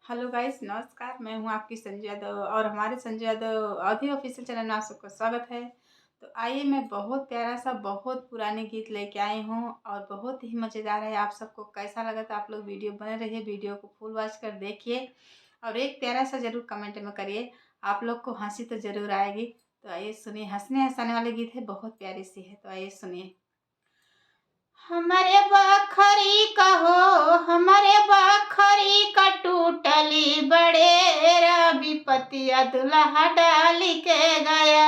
Hello guys, नमस्कार। मैं हूं आपकी संजय यादव और हमारे संजय यादव अवधी ऑफिशियल चैनल में आप सबका स्वागत है। तो आइए, मैं बहुत प्यारा सा बहुत पुराने गीत लेके आई हूं और बहुत ही मज़ेदार है। आप सबको कैसा लगा तो आप लोग वीडियो बने रहिए, वीडियो को फुल वॉच कर देखिए और एक प्यारा सा ज़रूर कमेंट में करिए। आप लोग को हंसी तो ज़रूर आएगी। तो आइए सुनिए, हंसने हंसाने वाले गीत है, बहुत प्यारी सी है। तो आइए सुनिए। हमारे बखरी कहो, हमारे बखरी का टूटली बड़े विपतिया दुल्हा डाली के गया।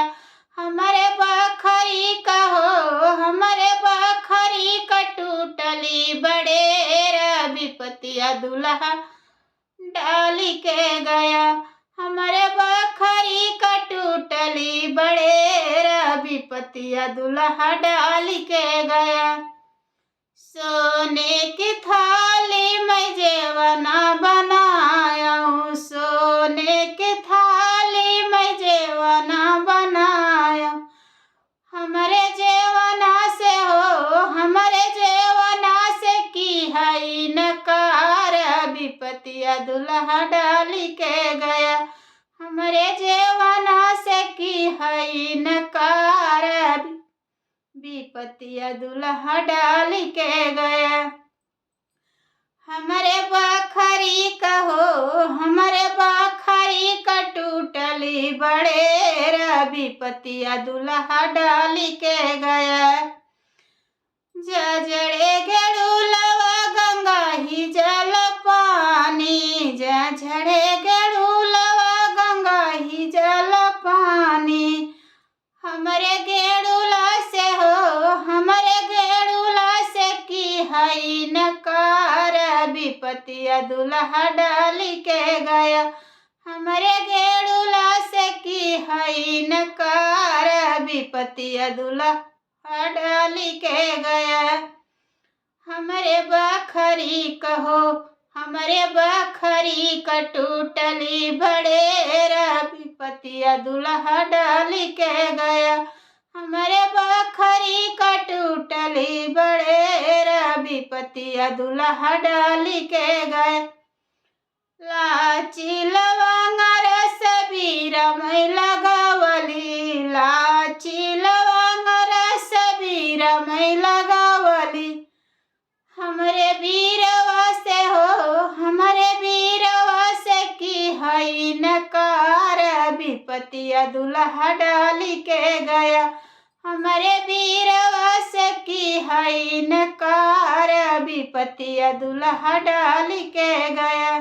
हमारे बखरी कहो, हमारे बखरी का टूटली बड़े विपतिया दुल्हा डाली के गया। हमारे बखरी का टूटली बड़े विपतिया दुल्हा डाली के गया। सोने की थाली में जेवना बनाया हूँ, सोने की थाली में जेवना बनाया। हमारे जेवना से हो, हमारे जेवना से की है इनकार विपतिया दुल्हा डाली के गया। हमारे जेवना से की है इनकार विपतिया दुल्हा डाली के गया। हमारे बखरी कहो, हमारे बखरी का टूटली बड़े विपतिया दुल्हा डाली के गया। जजड़े गेड़ूलवा गंगा ही जल पानी, जजड़े गेड़ूलवा गंगा ही जल पानी। हमारे गेड़ूला से हो, हमारे गेड़ूला से की है नकार विपतिया दुल्हा डाली के गया। हमारे गेड़ूला से की है नकार विपतिया दुल्हा डाली के गया। हमारे बखरी कहो, हमारे बखरी का टूटली बड़े विपतिया दुल्हा डाली के गया। हमारे बखरी का टूटली बड़े विपतिया दुल्हा डाली के गया। लाची लवंग रस बीरा मैं लगावली, लाची लवंग रस बीरा मैं लगावली। हमारे वीरवा से हो, हमारे वीरवा से की है नकार विपतिया दुल्हा डाली के गया। हमारे वीरवा से की है नकार विपतिया दुल्हा डाली के गया।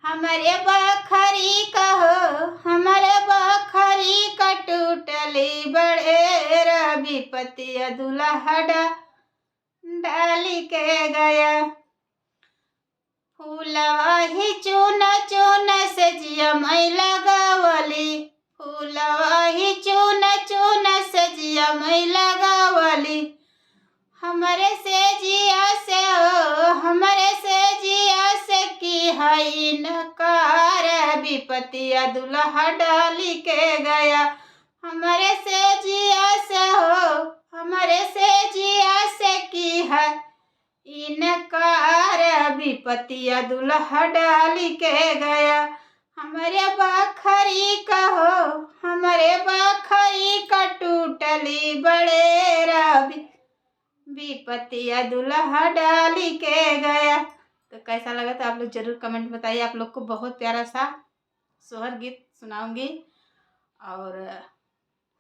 हमारे बखरी कहो, हमारे बखरी का टूटली बड़े विपतिया दुल्हा डाली के गया। फूलवा ही चून चून से जिया मैं लगावली, फूलवा ही चून चून से जिया मैं लगावली। हमारे से जिया से हो, हमारे से जिया से की है नकार विपतिया दुल्हा डाली के गया। हमारे से जिया से हो, हमारे से जिया से की है इनकार विपतिया दुल्हा डाली के गया। हमारे बखरी कहो, हमारे बखरी का टूटली बड़े विपतिया दुल्हा डाली के गया। तो कैसा लगा तो आप लोग जरूर कमेंट बताइए। आप लोग को बहुत प्यारा सा सोहर गीत सुनाऊंगी और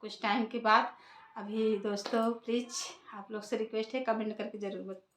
कुछ टाइम के बाद। अभी दोस्तों प्लीज़ आप लोग से रिक्वेस्ट है, कमेंट करके ज़रूर बताइए।